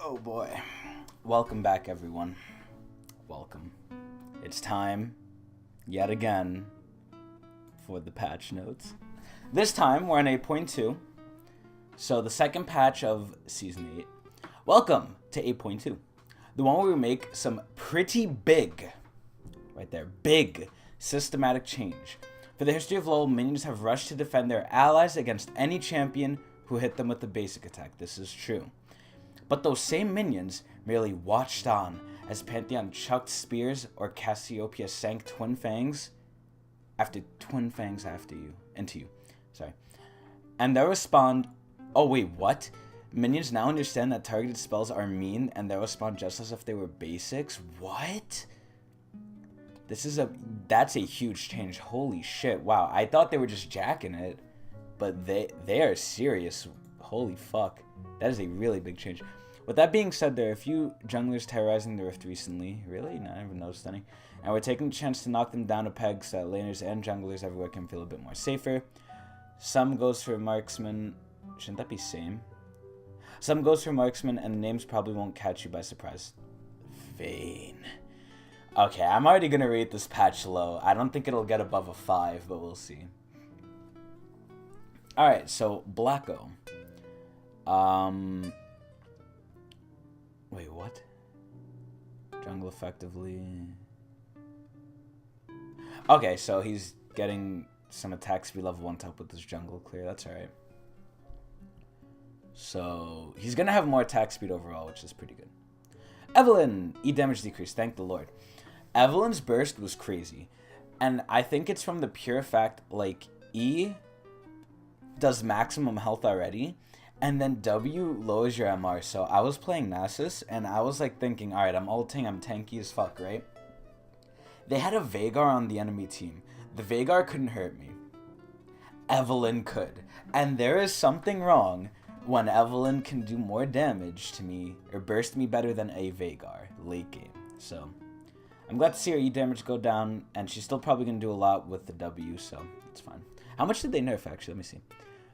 Oh boy. Welcome back, everyone. Welcome. It's time, yet again, for the patch notes. This time, we're on 8.2. So, the second patch of Season 8. Welcome to 8.2. The one where we make some pretty big, right there, big, systematic change. For the history of LoL, minions have rushed to defend their allies against any champion who hit them with the basic attack. This is true. But those same minions merely watched on as Pantheon chucked spears or Cassiopeia sank Twin Fangs into you. Sorry. And they'll respond, oh wait, what? Minions now understand that targeted spells are mean and they'll respond just as if they were basics? What? That's a huge change. Holy shit. Wow. I thought they were just jacking it, but they are serious. Holy fuck. That is a really big change. With that being said, there are a few junglers terrorizing the Rift recently. Really? No, I never noticed any. And we're taking the chance to knock them down a peg so that laners and junglers everywhere can feel a bit more safer. Some goes for marksman. Shouldn't that be same? Some goes for marksman, and the names probably won't catch you by surprise. Vayne. Okay, I'm already going to rate this patch low. I don't think it'll get above a 5, but we'll see. Alright, so Blacko. Wait, what? Jungle effectively. Okay, so he's getting some attack speed level 1 to help with this jungle clear. That's alright. So, he's going to have more attack speed overall, which is pretty good. Evelynn! E damage decrease, thank the Lord. Evelynn's burst was crazy. And I think it's from the pure fact, like, E does maximum health already. And then W lowers your MR. So I was playing Nasus, and I was like thinking, alright, I'm ulting, I'm tanky as fuck, right? They had a Veigar on the enemy team. The Veigar couldn't hurt me. Evelynn could. And there is something wrong when Evelynn can do more damage to me, or burst me better than a Veigar late game. So, I'm glad to see her E damage go down, and she's still probably going to do a lot with the W, so it's fine. How much did they nerf, actually? Let me see.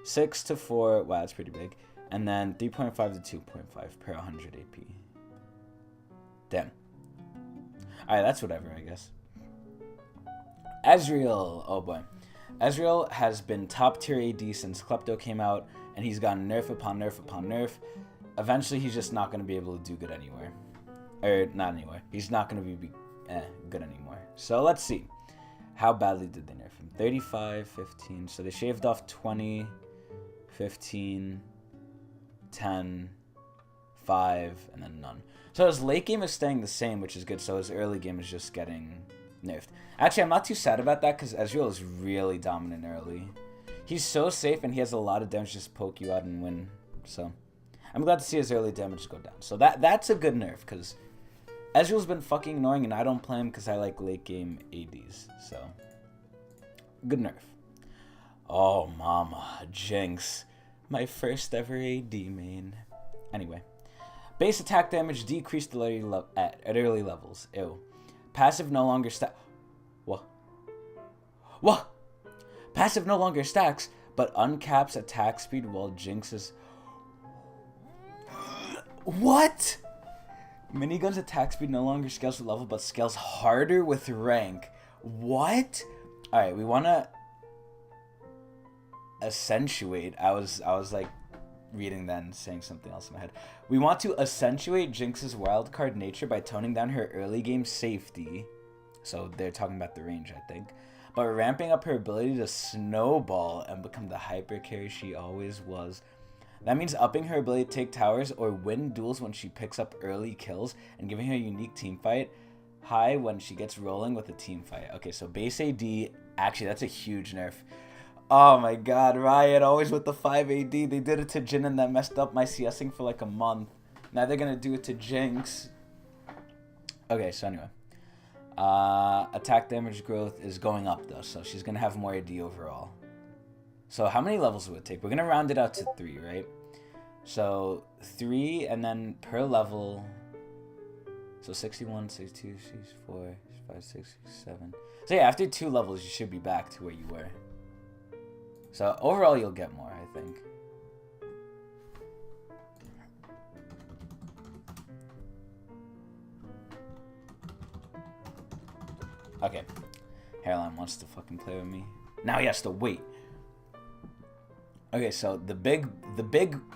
6 to 4, wow, that's pretty big. And then 3.5 to 2.5 per 100 AP. Damn. Alright, that's whatever, I guess. Azrael, oh boy. Azrael has been top tier AD since Klepto came out, and he's gotten nerf upon nerf upon nerf. Eventually, he's just not going to be able to do good anywhere. Or, not anywhere. He's not going to be good anymore. So, let's see. How badly did they nerf him? 35, 15. So, they shaved off 20... 15, 10, 5, and then none. So his late game is staying the same, which is good. So his early game is just getting nerfed. Actually, I'm not too sad about that because Azrael is really dominant early. He's so safe and he has a lot of damage to just poke you out and win. So I'm glad to see his early damage go down. So that's a good nerf because Azrael's been fucking annoying and I don't play him because I like late game ADs. So good nerf. Oh, mama. Jinx. My first ever AD main. Anyway. Base attack damage decreased at early levels. Ew. Passive no longer What? What? Passive no longer stacks, but uncaps attack speed while Jinx is... What? Minigun's attack speed no longer scales with level, but scales harder with rank. What? Alright, we want to... accentuate. I was like reading that and saying something else in my head. We want to accentuate Jinx's wildcard nature by toning down her early game safety. So they're talking about the range, I think. But ramping up her ability to snowball and become the hyper carry she always was. That means upping her ability to take towers or win duels when she picks up early kills and giving her a unique team fight high when she gets rolling with a team fight. Okay, so base AD, actually that's a huge nerf. Oh my god, Riot, always with the 5 AD. They did it to Jhin and that messed up my CSing for like a month. Now they're gonna do it to Jinx. Okay, so anyway. Attack damage growth is going up though, so she's gonna have more AD overall. So how many levels will it take? We're gonna round it out to 3, right? So 3 and then per level. So 61, 62, 64, 65, 67. So yeah, after 2 levels you should be back to where you were. So overall, you'll get more, I think. Okay. Hairline wants to fucking play with me. Now he has to wait. Okay, so the big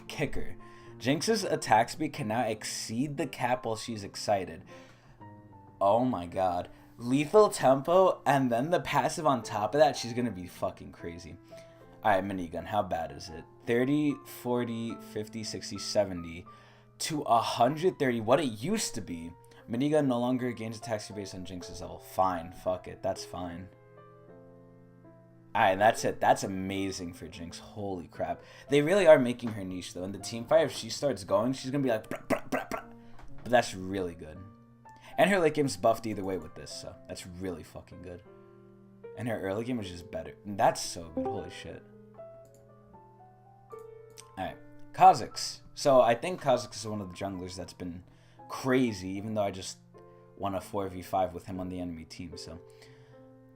kicker. Jinx's attack speed can now exceed the cap while she's excited. Oh my god. Lethal tempo and then the passive on top of that, she's gonna be fucking crazy. Alright, minigun, how bad is it? 30, 40, 50, 60, 70 to 130, what it used to be. Minigun no longer gains attack speed based on Jinx's level. Fine, fuck it, that's fine. Alright, that's it. That's amazing for Jinx. Holy crap. They really are making her niche, though. In the team fight, if she starts going, she's going to be like... Brah, brah, brah, brah. But that's really good. And her late game's buffed either way with this, so that's really fucking good. And her early game is just better. And that's so good. Holy shit. Alright. Kha'Zix. So I think Kha'Zix is one of the junglers that's been crazy, even though I just won a 4v5 with him on the enemy team, so...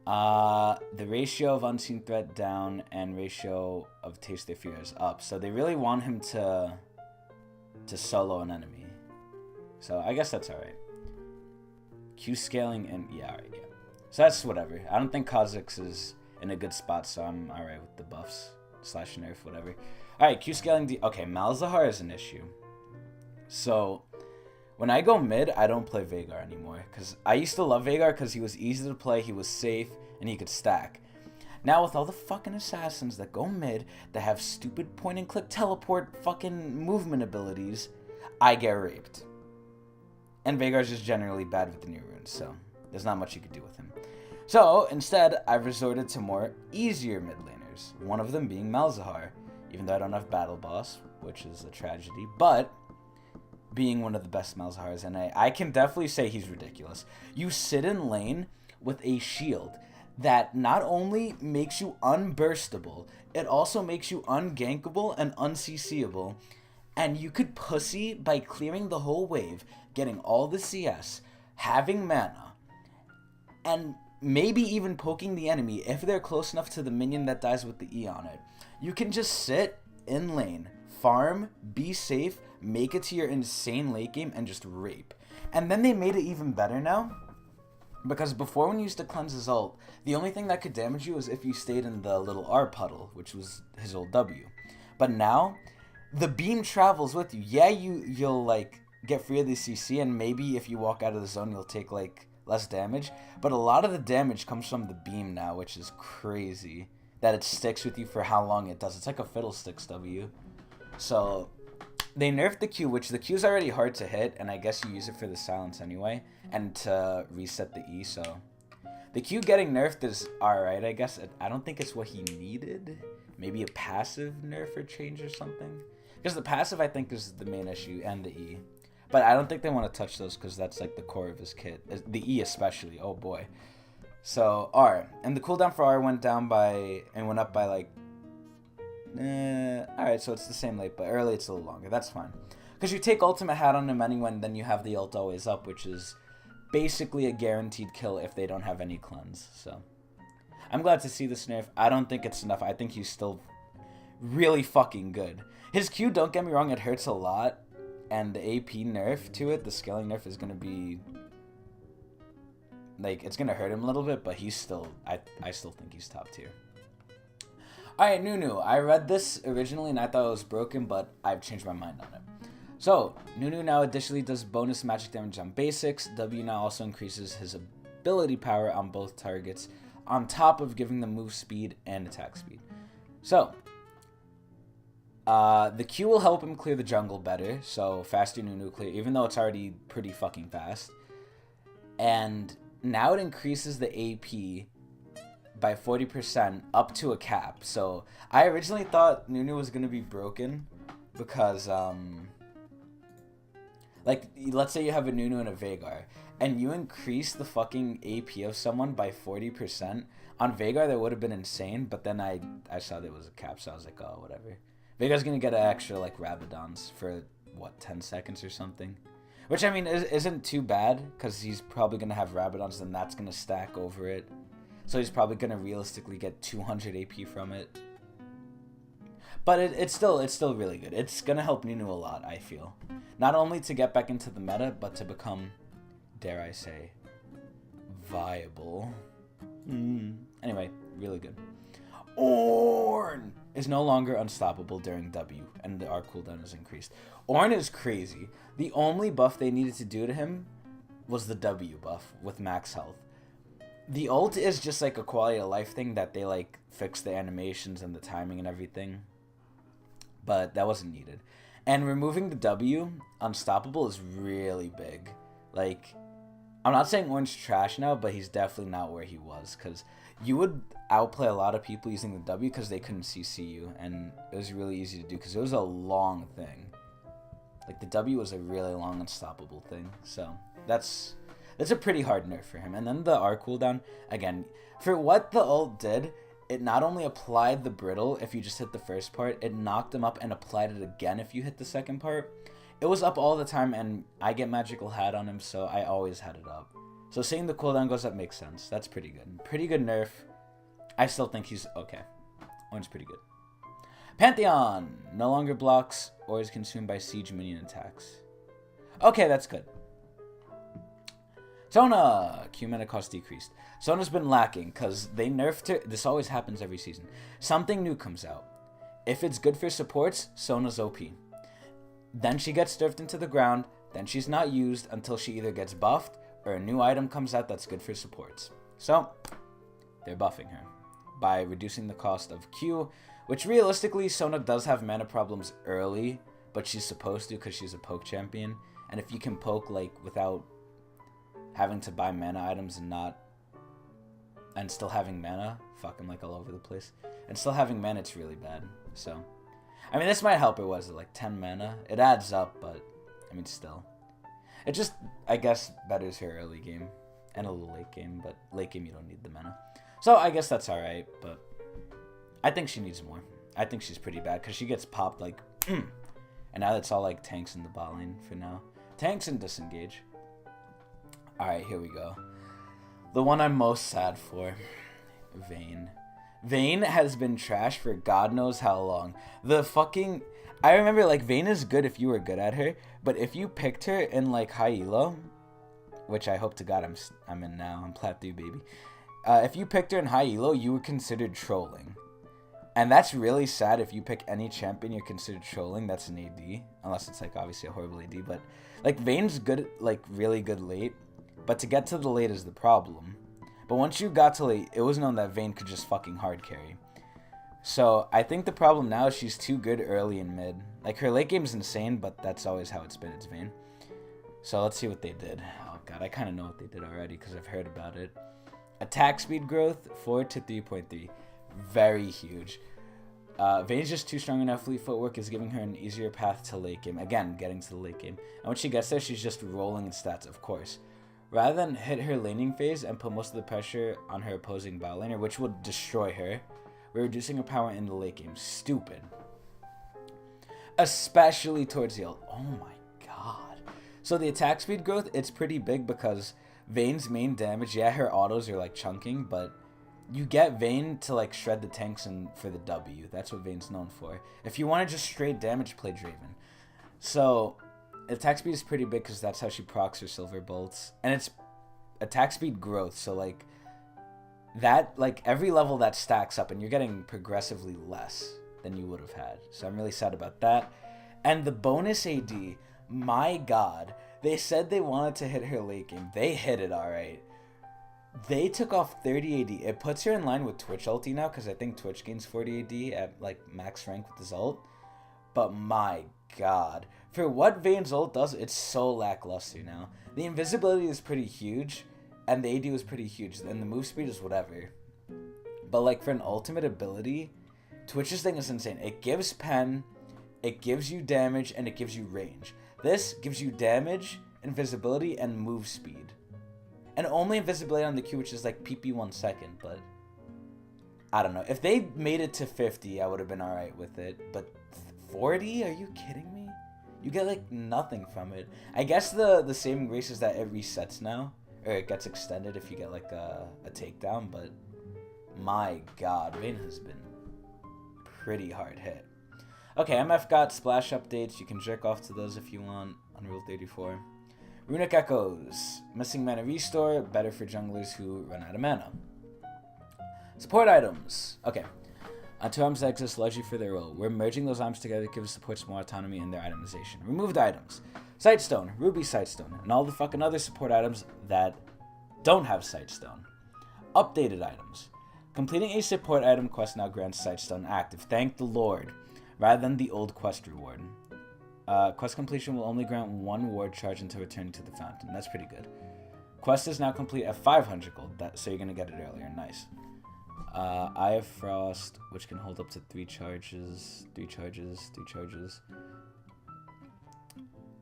the ratio of unseen threat down and ratio of taste their fear is up. So they really want him to solo an enemy. So I guess that's alright. Q scaling and yeah, alright, yeah. So that's whatever. I don't think Kha'Zix is in a good spot, so I'm alright with the buffs / nerf, whatever. Alright, Q scaling okay, Malzahar is an issue. So when I go mid, I don't play Veigar anymore. Because I used to love Veigar because he was easy to play, he was safe, and he could stack. Now with all the fucking assassins that go mid, that have stupid point and click teleport fucking movement abilities, I get raped. And Veigar's just generally bad with the new runes, so there's not much you could do with him. So instead, I've resorted to more easier mid laners. One of them being Malzahar, even though I don't have Battle Boss, which is a tragedy, but... being one of the best Malzahars, and I can definitely say he's ridiculous. You sit in lane with a shield that not only makes you unburstable, it also makes you ungankable and unCCable, and you could pussy by clearing the whole wave, getting all the CS, having mana, and maybe even poking the enemy if they're close enough to the minion that dies with the E on it. You can just sit in lane, farm, be safe, make it to your insane late game, and just rape. And then they made it even better now, because before when you used to cleanse his ult, the only thing that could damage you was if you stayed in the little R puddle, which was his old W. But now, the beam travels with you. Yeah, you'll like get free of the CC, and maybe if you walk out of the zone, you'll take like less damage. But a lot of the damage comes from the beam now, which is crazy. That it sticks with you for how long it does. It's like a fiddlesticks W. So... they nerfed the Q, which the Q is already hard to hit, and I guess you use it for the silence anyway, and to reset the E, so... the Q getting nerfed is alright, I guess. I don't think it's what he needed. Maybe a passive nerf or change or something. Because the passive, I think, is the main issue, and the E. But I don't think they want to touch those, because that's like the core of his kit. The E especially, oh boy. So, R. And the cooldown for R went up by like... alright, so it's the same late, but early it's a little longer. That's fine. Because you take ultimate hat on him anyway, and then you have the ult always up, which is basically a guaranteed kill if they don't have any cleanse. So, I'm glad to see this nerf. I don't think it's enough. I think he's still really fucking good. His Q, don't get me wrong, it hurts a lot. And the AP nerf to it, the scaling nerf, is going to be... like, it's going to hurt him a little bit, but he's still... I still think he's top tier. Alright, Nuno. I read this originally and I thought it was broken, but I've changed my mind on it. So, Nuno now additionally does bonus magic damage on basics. W now also increases his ability power on both targets, on top of giving them move speed and attack speed. So, the Q will help him clear the jungle better, so faster Nuno clear, even though it's already pretty fucking fast. And now it increases the AP by 40% up to a cap. So I originally thought Nuno was gonna be broken because like, let's say you have a Nuno and a Veigar and you increase the fucking AP of someone by 40%. On Veigar that would have been insane, but then I saw there was a cap, so I was like, oh, whatever. Veigar's gonna get an extra like Rabadons for what, 10 seconds or something, which I mean isn't too bad because he's probably gonna have Rabadons and that's gonna stack over it. So he's probably going to realistically get 200 AP from it. But it's still really good. It's going to help Nuno a lot, I feel. Not only to get back into the meta, but to become, dare I say, viable. Anyway, really good. Ornn is no longer unstoppable during W, and the arc cooldown is increased. Ornn is crazy. The only buff they needed to do to him was the W buff with max health. The ult is just like a quality of life thing that they like fix the animations and the timing and everything. But that wasn't needed. And removing the W, unstoppable, is really big. Like, I'm not saying Ornn's trash now, but he's definitely not where he was. Because you would outplay a lot of people using the W because they couldn't CC you. And it was really easy to do because it was a long thing. Like, the W was a really long unstoppable thing. So, that's a pretty hard nerf for him. And then the R cooldown, again, for what the ult did, it not only applied the brittle if you just hit the first part, it knocked him up and applied it again if you hit the second part. It was up all the time, and I get magical hat on him, so I always had it up. So seeing the cooldown goes up makes sense. That's pretty good. Pretty good nerf. I still think he's okay. One's pretty good. Pantheon no longer blocks or is consumed by siege minion attacks. Okay, that's good. Sona! Q mana cost decreased. Sona's been lacking because they nerfed her. This always happens every season. Something new comes out. If it's good for supports, Sona's OP. Then she gets nerfed into the ground. Then she's not used until she either gets buffed or a new item comes out that's good for supports. So, they're buffing her by reducing the cost of Q, which realistically, Sona does have mana problems early, but she's supposed to because she's a poke champion. And if you can poke like without having to buy mana items and still having mana, fuck, I'm like all over the place, and still having mana, it's really bad. So, I mean, this might help. It was like 10 mana. It adds up, but I mean, still, it just, I guess, betters her early game and a little late game, but late game you don't need the mana. So I guess that's all right, but I think she needs more. I think she's pretty bad because she gets popped like, and now it's all like tanks in the bot lane for now. Tanks and disengage. Alright, here we go. The one I'm most sad for. Vayne. Vayne has been trash for God knows how long. I remember, like, Vayne is good if you were good at her, but if you picked her in, like, high elo, which I hope to God I'm in now, I'm plat 3, baby. If you picked her in high elo, you were considered trolling. And that's really sad. If you pick any champion you're considered trolling, that's an AD. Unless it's, like, obviously a horrible AD, but, like, Vayne's good, like, really good late. But to get to the late is the problem. But once you got to late, it was known that Vayne could just fucking hard carry. So I think the problem now is she's too good early and mid. Like, her late game's insane, but that's always how it's been. It's Vayne. So let's see what they did. Oh god, I kind of know what they did already because I've heard about it. Attack speed growth, 4 to 3.3. Very huge. Vayne's just too strong enough. Fleet footwork is giving her an easier path to late game. Again, getting to the late game. And when she gets there, she's just rolling in stats, of course. Rather than hit her laning phase and put most of the pressure on her opposing bot laner, which would destroy her, we're reducing her power in the late game. Stupid. Especially towards the ult. Oh my god. So the attack speed growth, it's pretty big because Vayne's main damage, yeah, her autos are like chunking, but you get Vayne to like shred the tanks and for the W. That's what Vayne's known for. If you want to just straight damage, play Draven. So attack speed is pretty big because that's how she procs her silver bolts. And it's attack speed growth, so like that, like every level that stacks up and you're getting progressively less than you would have had. So I'm really sad about that. And the bonus AD, my god, they said they wanted to hit her late game. They hit it alright. They took off 30 AD. It puts her in line with Twitch ulti now because I think Twitch gains 40 AD at like max rank with his ult. But my god. For what Vayne's ult does, it's so lackluster now. The invisibility is pretty huge, and the AD was pretty huge, and the move speed is whatever. But like for an ultimate ability, Twitch's thing is insane. It gives pen, it gives you damage, and it gives you range. This gives you damage, invisibility, and move speed. And only invisibility on the Q, which is like PP 1 second, but I don't know. If they made it to 50, I would have been alright with it, but 40? Are you kidding me? You get like nothing from it. I guess the saving grace is that it resets now, or it gets extended if you get like a takedown, but my god, Vayne has been pretty hard hit. Okay, MF got splash updates. You can jerk off to those if you want on Rule 34. Runic Echoes. Missing mana restore. Better for junglers who run out of mana. Support items. Okay. Two items that exist largely for their role. We're merging those items together to give supports more autonomy in their itemization. Removed items. Sightstone. Ruby Sightstone. And all the fucking other support items that don't have Sightstone. Updated items. Completing a support item quest now grants Sightstone active. Thank the Lord. Rather than the old quest reward. Quest completion will only grant 1 ward charge until returning to the fountain. That's pretty good. Quest is now complete at 500 gold. So you're going to get it earlier. Nice. Eye of Frost, which can hold up to 3 charges. 3 charges.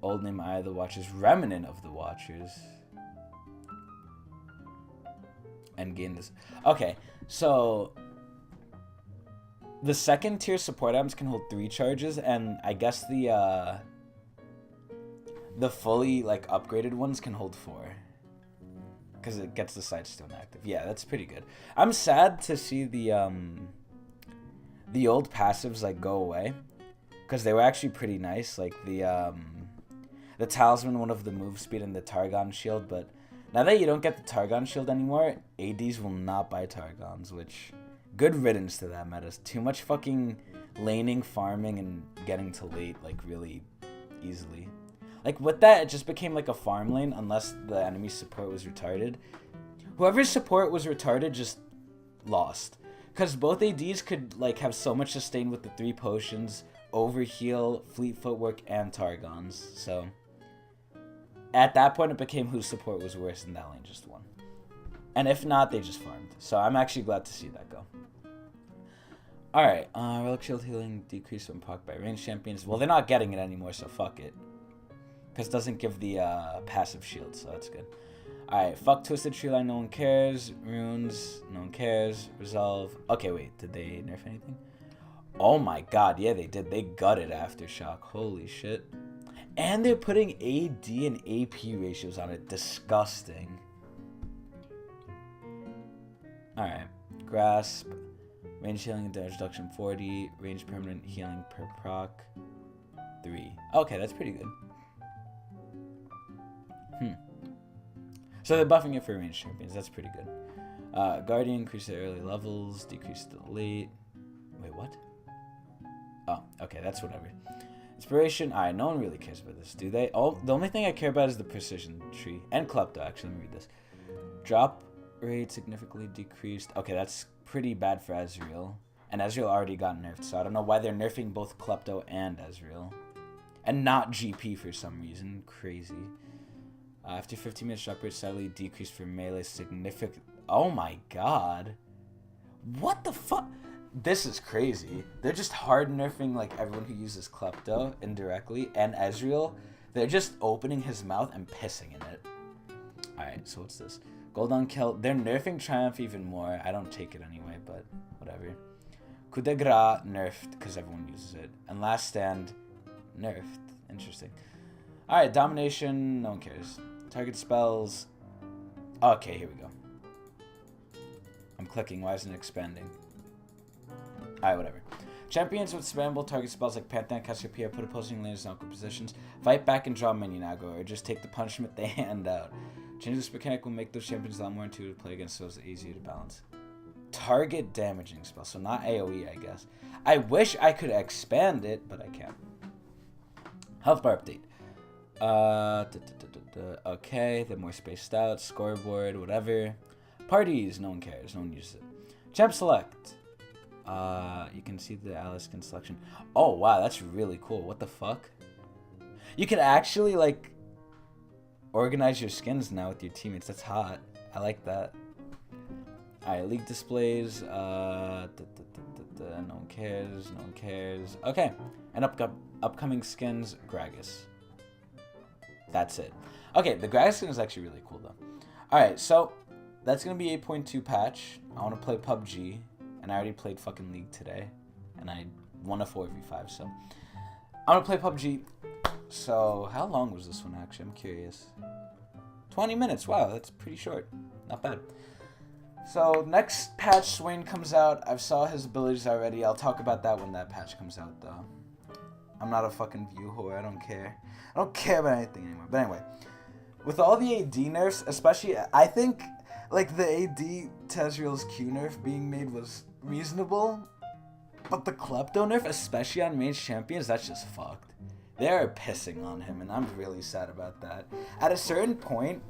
Old name Eye of the Watchers. Remnant of the Watchers. And gain this. Okay, so the second tier support items can hold 3 charges, and I guess the fully like upgraded ones can hold 4. Because it gets the Sightstone active. Yeah, that's pretty good. I'm sad to see the old passives like go away, because they were actually pretty nice. Like the Talisman, one of the move speed, and the Targon Shield. But now that you don't get the Targon Shield anymore, ADs will not buy Targons, which good riddance to that meta. Too much fucking laning, farming, and getting to late like really easily. Like, with that, it just became like a farm lane unless the enemy support was retarded. Whoever's support was retarded just lost. Because both ADs could, like, have so much sustain with the 3 potions, overheal, fleet footwork, and Targons. So, at that point, it became whose support was worse, and that lane just won. And if not, they just farmed. So, I'm actually glad to see that go. Alright, Relic Shield Healing decreased when proc by ranged champions. Well, they're not getting it anymore, so fuck it. Because it doesn't give the passive shield, so that's good. Alright, fuck Twisted Tree Line, no one cares. Runes, no one cares. Resolve. Okay, wait, did they nerf anything? Oh my god, yeah, they did. They gutted Aftershock. Holy shit. And they're putting AD and AP ratios on it. Disgusting. Alright, Grasp. Range healing and damage reduction 40. Range permanent healing per proc 3. Okay, that's pretty good. So they're buffing it for ranged champions. That's pretty good. Guardian, increase the early levels, decrease the late. Wait, what? Oh, okay, that's whatever. Inspiration. Alright, no one really cares about this, do they? Oh, the only thing I care about is the precision tree. And Klepto, actually. Let me read this. Drop rate significantly decreased. Okay, that's pretty bad for Azrael. And Azrael already got nerfed, so I don't know why they're nerfing both Klepto and Azrael. And not GP for some reason. Crazy. After 15 minutes, drop rate slightly decreased for melee significant. Oh my god. What the fuck? This is crazy. They're just hard nerfing like everyone who uses Klepto indirectly. And Azrael, they're just opening his mouth and pissing in it. Alright, so what's this? Gold on Kill. They're nerfing Triumph even more. I don't take it anyway, but whatever. Coup de Grace nerfed because everyone uses it. And Last Stand nerfed. Interesting. Alright, Domination. No one cares. Target spells. Okay, here we go. I'm clicking. Why isn't it expanding? Alright, whatever. Champions with spammable target spells like Pantheon, Cassiopeia, put opposing laners in awkward positions, fight back and draw minion aggro, or just take the punishment they hand out. Changing this mechanic will make those champions a lot more intuitive to play against, so it's easier to balance. Target damaging spell, so not AoE, I guess. I wish I could expand it, but I can't. Health bar update. Okay, they're more spaced out. Scoreboard, whatever. Parties, no one cares. No one uses it. Champ select. You can see the Alaskan selection. Oh, wow, that's really cool. What the fuck? You can actually, like, organize your skins now with your teammates. That's hot. I like that. Alright, league displays. No one cares. No one cares. Okay. And upcoming skins, Gragas. That's it. Okay, the Gragas skin is actually really cool, though. Alright, so that's going to be 8.2 patch. I want to play PUBG. And I already played fucking League today. And I won a 4v5, so I'm going to play PUBG. So, how long was this one, actually? I'm curious. 20 minutes. Wow, that's pretty short. Not bad. So, next patch, Swain comes out. I've saw his abilities already. I'll talk about that when that patch comes out, though. I'm not a fucking view whore. I don't care. I don't care about anything anymore. But anyway. with all the AD nerfs, especially, I think, like, the AD to Azrael's Q nerf being made was reasonable, but the Klepto nerf, especially on mage champions, that's just fucked. They're pissing on him, and I'm really sad about that. At a certain point,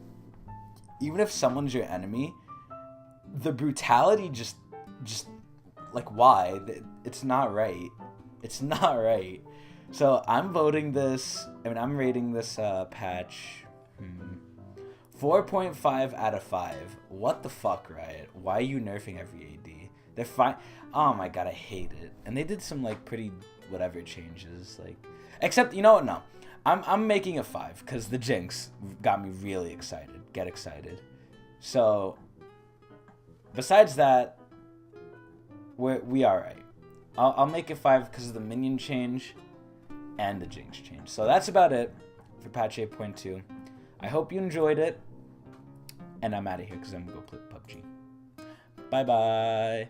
even if someone's your enemy, the brutality just, like, why? It's not right. It's not right. So I'm voting this, I'm rating this patch 4.5 out of 5. What the fuck, Riot? Why are you nerfing every AD? They're fine. Oh my god, I hate it. And they did some, like, pretty whatever changes, like, except, you know what? No, I'm making a 5 because the Jinx got me really excited. Get excited. So besides that, we all right. I'll make it 5 because of the minion change and the Jinx change. So that's about it for patch 8.2. I hope you enjoyed it, and I'm out of here because I'm gonna go play PUBG. Bye bye.